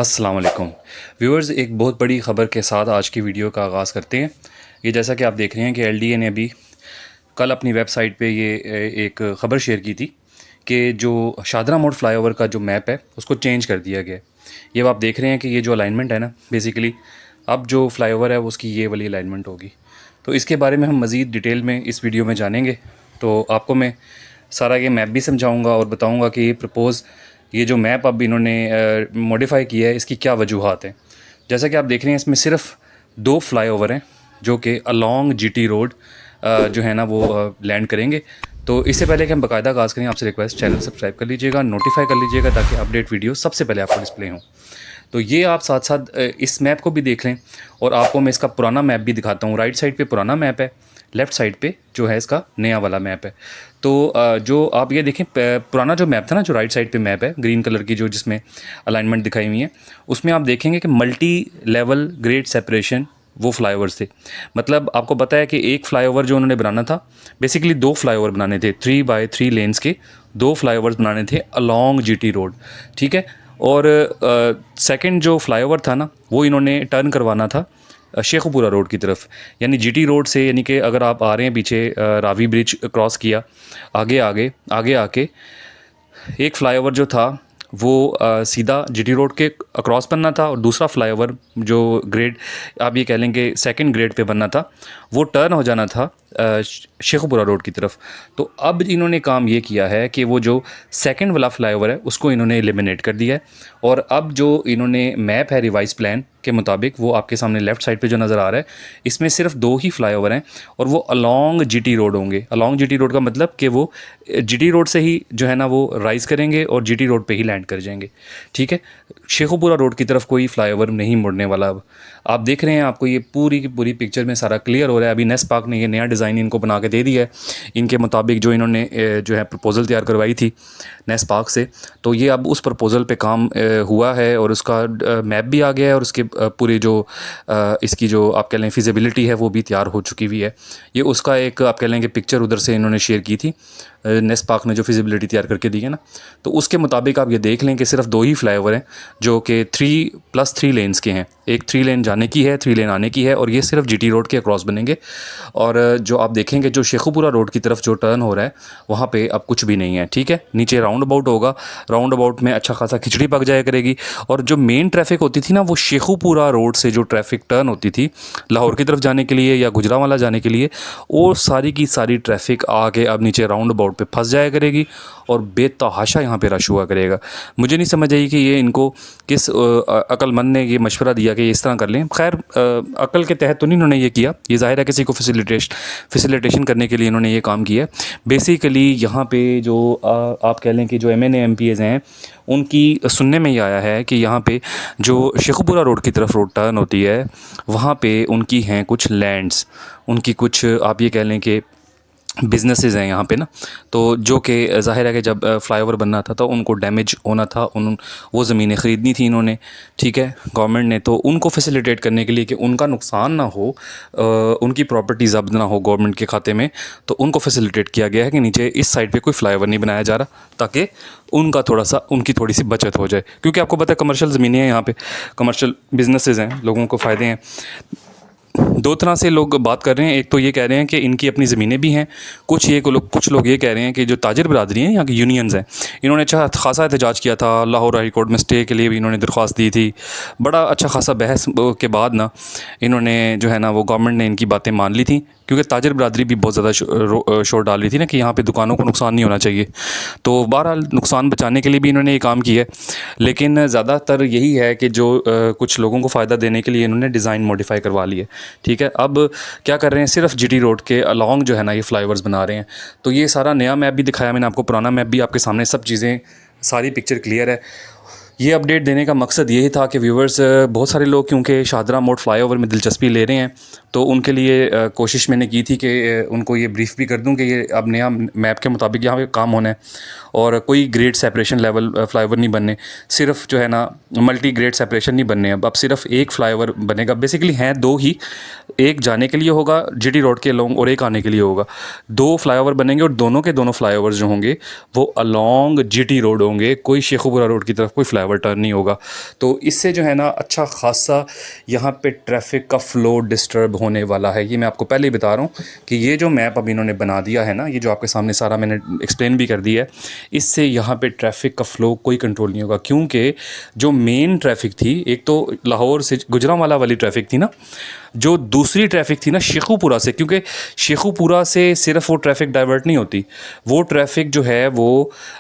अस्सलाम वालेकुम व्यूअर्स, एक बहुत बड़ी ख़बर के साथ आज की वीडियो का आगाज़ करते हैं। ये जैसा कि आप देख रहे हैं कि एलडीए ने अभी कल अपनी वेबसाइट पे ये एक ख़बर शेयर की थी कि जो शादरा मोड़ फ्लाईओवर का जो मैप है उसको चेंज कर दिया गया है। ये आप देख रहे हैं कि ये जो अलाइनमेंट है ना, बेसिकली अब जो फ्लाईओवर है उसकी ये वाली अलाइनमेंट होगी। तो इसके बारे में हम मज़ीद डिटेल में इस वीडियो में जानेंगे। तो आपको मैं सारा ये मैप भी समझाऊँगा और बताऊँगा कि ये जो मैप अब इन्होंने मॉडिफ़ाई किया है इसकी क्या वजूहात हैं। जैसा कि आप देख रहे हैं इसमें सिर्फ 2 फ्लाईओवर हैं जो कि अलोंग जीटी रोड जो है ना वो लैंड करेंगे। तो इससे पहले कि हम बाकायदा आगाज़ करें, आपसे रिक्वेस्ट, चैनल सब्सक्राइब कर लीजिएगा, नोटिफाई कर लीजिएगा ताकि अपडेट वीडियो सबसे पहले आपको डिस्प्ले हों। तो ये आप साथ साथ इस मैप को भी देख लें और आपको मैं इसका पुराना मैप भी दिखाता हूँ। राइट साइड पे पुराना मैप है, लेफ़्ट साइड पे जो है इसका नया वाला मैप है। तो जो आप ये देखें, पुराना जो मैप था ना, जो राइट साइड पे मैप है ग्रीन कलर की, जो जिसमें अलाइनमेंट दिखाई हुई है, उसमें आप देखेंगे कि मल्टी लेवल ग्रेड सेपरेशन वो फ्लाईओवर्स थे। मतलब आपको पता है कि एक फ्लाईओवर जो उन्होंने बनाना था, बेसिकली 2 फ्लाईओवर बनाने थे, 3x3 लेन्स के 2 फ्लाईओवर्स बनाने थे अलोंग जीटी रोड, ठीक है। और सेकंड जो फ्लाईओवर था ना, वो इन्होंने टर्न करवाना था शेखुपुरा रोड की तरफ, यानी जीटी रोड से, यानी कि अगर आप आ रहे हैं पीछे रावी ब्रिज क्रॉस किया, आगे आके एक फ्लाईओवर जो था वो सीधा जीटी रोड के अक्रॉस बनना था और दूसरा फ्लाईओवर जो ग्रेड आप ये कह लेंगे सेकंड ग्रेड पे बनना था, वो टर्न हो जाना था शेखुपुरा रोड की तरफ। तो अब इन्होंने काम ये किया है कि वो जो सेकंड वाला फ्लाईओवर है उसको इन्होंने एलिमिनेट कर दिया है। और अब जो इन्होंने मैप है रिवाइज प्लान के मुताबिक, वो आपके सामने लेफ़्ट साइड पे जो नज़र आ रहा है, इसमें सिर्फ 2 ही फ्लाईओवर हैं और वो अलोंग जीटी रोड होंगे। अलोंग जीटी रोड का मतलब कि वो जीटी रोड से ही जो है ना वो राइज़ करेंगे और जीटी रोड पे ही लैंड कर जाएंगे, ठीक है। शेखुपुरा रोड की तरफ कोई फ्लाईओवर नहीं मुड़ने वाला। अब आप देख रहे हैं, आपको ये पूरी की पूरी पिक्चर में सारा क्लियर हो रहा है। अभी नेस्पाक ने ये नया डिज़ाइन इनको बना के दे दिया है, इनके मुताबिक जो इन्होंने जो है प्रपोज़ल तैयार करवाई थी नेस्पाक से। तो ये अब उस प्रपोज़ल पे काम हुआ है और उसका मैप भी आ गया है और उसके पूरे जो इसकी जो आप कह लें फिजिबिलिटी है वो भी तैयार हो चुकी हुई है। ये उसका एक आप कह लेंगे पिक्चर उधर से इन्होंने शेयर की थी नेस्पाक ने, जो फिजिबिलिटी तैयार करके दी है ना, तो उसके मुताबिक आप ये देख लें कि सिर्फ 2 ही फ्लाईओवर हैं जो कि 3+3 लेन्स के हैं। एक 3 लेन जाने की है, 3 लेन आने की है और ये सिर्फ जीटी रोड के अक्रॉस बनेंगे। और जो आप देखेंगे जो शेखुपुरा रोड की तरफ जो टर्न हो रहा है वहाँ पे अब कुछ भी नहीं है, ठीक है। नीचे राउंड अबाउट होगा, राउंड अबाउट में अच्छा खासा खिचड़ी पक जाया करेगी। और जो मेन ट्रैफिक होती थी ना, वो शेखुपुरा रोड से जो ट्रैफिक टर्न होती थी लाहौर की तरफ जाने के लिए या गुजरांवाला जाने के लिए, वो सारी की सारी ट्रैफिक आके अब नीचे राउंड अबाउट पे फंस जाया करेगी और बेतहाशा यहाँ पे रश हुआ करेगा। मुझे नहीं समझ आई कि ये इनको किस अक्लमंद ने ये मशवरा दिया कि इस तरह कर लें। खैर, अकल के तहत तो नहीं इन्होंने ये किया, ये ज़ाहिर है किसी को फैसिलिटेशन करने के लिए इन्होंने ये काम किया। बेसिकली यहाँ पे जो आप कह लें कि जो MNA MPs हैं, उनकी सुनने में ये आया है कि यहाँ पे जो शेखुपुरा रोड की तरफ रोड टर्न होती है वहाँ पे उनकी हैं कुछ लैंड्स, उनकी कुछ आप ये कह लें कि बिज़नेसेस हैं यहाँ पे ना। तो जो कि ज़ाहिर है कि जब फ्लाईओवर बनना था तो उनको डैमेज होना था, वो ज़मीनें ख़रीदनी थी इन्होंने, ठीक है, गवर्नमेंट ने। तो उनको फैसिलिटेट करने के लिए कि उनका नुकसान ना हो, उनकी प्रॉपर्टी ज़ब्त ना हो गवर्नमेंट के खाते में, तो उनको फैसिलिटेट किया गया है कि नीचे इस साइड पे कोई फ्लाईओवर नहीं बनाया जा रहा ताकि उनकी थोड़ी सी बचत हो जाए। क्योंकि आपको पता है कमर्शियल ज़मीनें हैं यहाँ पे, कमर्शियल बिज़नेसेस हैं, लोगों को फ़ायदे हैं। 2 तरह से लोग बात कर रहे हैं। एक तो ये कह रहे हैं कि इनकी अपनी ज़मीनें भी हैं, कुछ लोग ये कह रहे हैं कि जो ताजिर बरादरी हैं, यहाँ की यूनियंस हैं, इन्होंने अच्छा खासा एहतजाज किया था, लाहौर हाई कोर्ट में स्टे के लिए भी इन्होंने दरख्वास्त दी थी। बड़ा अच्छा खासा बहस के बाद ना इन्होंने जो है ना वो गवर्नमेंट ने इनकी बातें मान ली थी, क्योंकि ताजिर बरादरी भी बहुत ज़्यादा शोर डाल रही थी ना कि यहाँ पे दुकानों को नुकसान नहीं होना चाहिए। तो बहरहाल नुकसान बचाने के लिए भी इन्होंने ये काम किया है, लेकिन ज़्यादातर यही है कि जो कुछ लोगों को फ़ायदा देने के लिए इन्होंने डिज़ाइन मॉडिफाई करवा ली है, ठीक है। अब क्या कर रहे हैं, सिर्फ जीटी रोड के अलोंग जो है ना ये फ्लाईओवर्स बना रहे हैं। तो ये सारा नया मैप भी दिखाया मैंने आपको, पुराना मैप भी आपके सामने, सब चीज़ें सारी पिक्चर क्लियर है। ये अपडेट देने का मकसद यही था कि व्यूवर्स, बहुत सारे लोग क्योंकि शादरा मोड़ फ्लाईओवर में दिलचस्पी ले रहे हैं, तो उनके लिए कोशिश मैंने की थी कि उनको ये ब्रीफ़ भी कर दूं कि ये अब नया मैप के मुताबिक यहाँ पे काम होना है और कोई ग्रेड सेपरेशन लेवल फ्लाईओवर नहीं बनने, सिर्फ जो है ना मल्टी ग्रेड सेपरेशन नहीं बनने। अब सिर्फ एक फ्लाईओवर बनेगा। बेसिकली हैं 2 ही, एक जाने के लिए होगा जीटी रोड के अलोंग और एक आने के लिए होगा। 2 फ्लाईओवर बनेंगे और दोनों के दोनों फ्लाईओवर्स जो होंगे वो अलोंग जीटी रोड होंगे, कोई शेखुपुरा रोड की तरफ कोई फ्लाई फ्लाईओवर टर्न नहीं होगा। तो इससे जो है ना अच्छा खासा यहाँ पे ट्रैफिक का फ़्लो डिस्टर्ब होने वाला है। ये मैं आपको पहले ही बता रहा हूँ कि ये जो मैप अभी इन्होंने बना दिया है ना, ये जो आपके सामने सारा मैंने एक्सप्लेन भी कर दिया है, इससे यहाँ पे ट्रैफिक का फ़्लो कोई कंट्रोल नहीं होगा। क्योंकि जो मेन ट्रैफिक थी, एक तो लाहौर से गुजरांवाला वाली ट्रैफिक थी ना, जो दूसरी ट्रैफिक थी ना शेखुपुरा से, क्योंकि शेखुपुरा से सिर्फ वो ट्रैफिक डाइवर्ट नहीं होती, वो ट्रैफिक जो है वो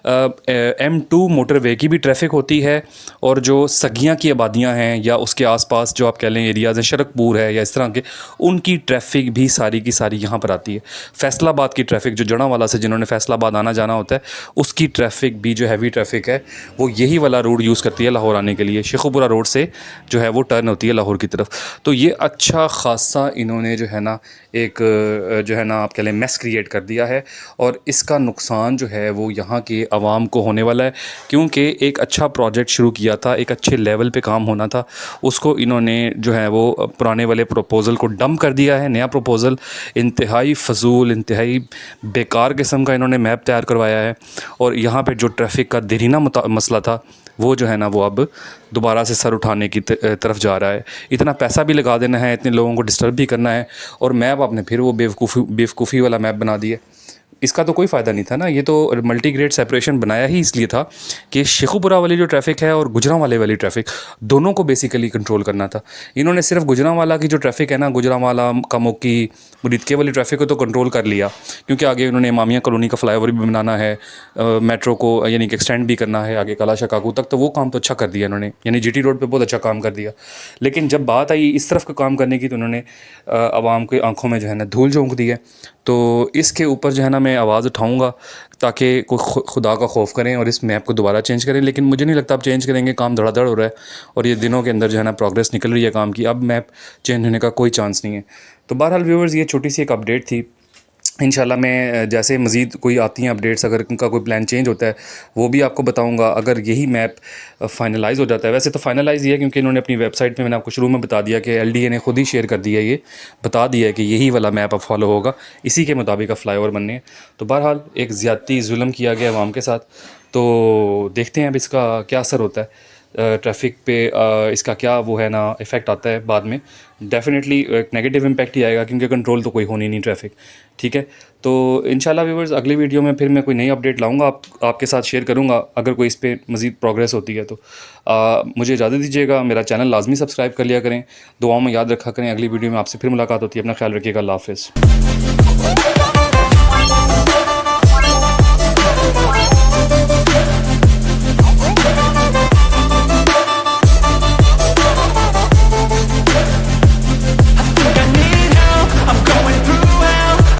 M2 मोटरवे की भी ट्रैफिक होती है, और जो सगियाँ की आबादियाँ हैं या उसके आसपास जो आप कह लें एरियाज़ हैं, शरकपुर है या इस तरह के, उनकी ट्रैफिक भी सारी की सारी यहाँ पर आती है। फैसलाबाद की ट्रैफिक जो जड़ांवाला से जिन्होंने फैसलाबाद आना जाना होता है, उसकी ट्रैफिक भी जो हैवी ट्रैफिक है वो यही वाला रोड यूज़ करती है लाहौर आने के लिए। शेखुपुरा रोड से जो है वो टर्न होती है लाहौर की तरफ। तो ये अच्छा खासा इन्होंने जो है ना एक जो है ना आप कह लें मैस क्रिएट कर दिया है, और इसका नुकसान जो है वो यहाँ के आवाम को होने वाला है। क्योंकि एक अच्छा प्रोजेक्ट शुरू किया था, एक अच्छे लेवल पे काम होना था, उसको इन्होंने जो है वो पुराने वाले प्रपोज़ल को डंप कर दिया है। नया प्रपोज़ल इंतहाई फजूल, इंतहाई बेकार किस्म का इन्होंने मैप तैयार करवाया है, और यहाँ पे जो ट्रैफिक का देरीना मसला था वो जो है ना वो अब दोबारा से सर उठाने की तरफ जा रहा है। इतना पैसा भी लगा देना है, इतने लोगों को डिस्टर्ब भी करना है, और मैप आपने फिर वो बेवकूफ़ी वाला मैप बना दिया। इसका तो कोई फ़ायदा नहीं था ना। ये तो मल्टी ग्रेड सेपरेशन बनाया ही इसलिए था कि शेखुपुरा वाली जो ट्रैफिक है और गुजरांवाले वाली ट्रैफिक, दोनों को बेसिकली कंट्रोल करना था। इन्होंने सिर्फ गुजरांवाला की जो ट्रैफिक है ना, गुजरांवाला कमोकी मुरीदके वाली ट्रैफिक को तो कंट्रोल कर लिया, क्योंकि आगे उन्होंने इमामिया कॉलोनी का फ्लाईओवर भी बनाना है, मेट्रो को यानी कि एक्सटेंड भी करना है आगे कलाशा काकू तक, तो वो काम तो अच्छा कर दिया इन्होंने, यानी GT रोड पे बहुत अच्छा काम कर दिया। लेकिन जब बात आई इस तरफ का काम करने की, तो उन्होंने आवाम की आंखों में जो है ना धूल झोंक दी है। तो इसके ऊपर जो है ना मैं आवाज़ उठाऊँगा ताकि कोई खुदा का खौफ करें और इस मैप को दोबारा चेंज करें। लेकिन मुझे नहीं लगता अब चेंज करेंगे, काम धड़ाधड़ हो रहा है और ये दिनों के अंदर जो है ना प्रोग्रेस निकल रही है काम की। अब मैप चेंज होने का कोई चांस नहीं है। तो बहरहाल व्यूवर्स, ये छोटी सी एक अपडेट थी। इंशाल्लाह मैं जैसे मज़ीद कोई आती हैं अपडेट्स, अगर उनका कोई प्लान चेंज होता है वो भी आपको बताऊंगा। अगर यही मैप फाइनलाइज़ हो जाता है, वैसे तो फाइनलाइज़ ही है क्योंकि इन्होंने अपनी वेबसाइट पे, मैंने आपको शुरू में बता दिया कि LDA ने खुद ही शेयर कर दिया, ये बता दिया है कि यही वाला मैप अब फॉलो होगा, इसी के मुताबिक अब फ्लाईओवर बनने हैं। तो बहरहाल एक ज़्यादती जुल्म किया गया अवाम के साथ, तो देखते हैं अब इसका क्या असर होता है ट्रैफिक पे, इसका क्या वो है ना इफ़ेक्ट आता है बाद में। डेफिनेटली एक नेगेटिव इम्पैक्ट ही आएगा क्योंकि कंट्रोल तो कोई होनी नहीं ट्रैफिक, ठीक है। तो इंशाल्लाह व्यूवर्स, अगली वीडियो में फिर मैं कोई नई अपडेट लाऊंगा, आपके साथ शेयर करूंगा अगर कोई इस पर मज़ीद प्रोग्रेस होती है तो। मुझे इजाज़त दीजिएगा, मेरा चैनल लाजमी सब्सक्राइब कर लिया करें, दुआओं में याद रखा करें। अगली वीडियो में आपसे फिर मुलाकात होती है, अपना ख्याल रखिएगा, अल्लाह हाफ़िज़।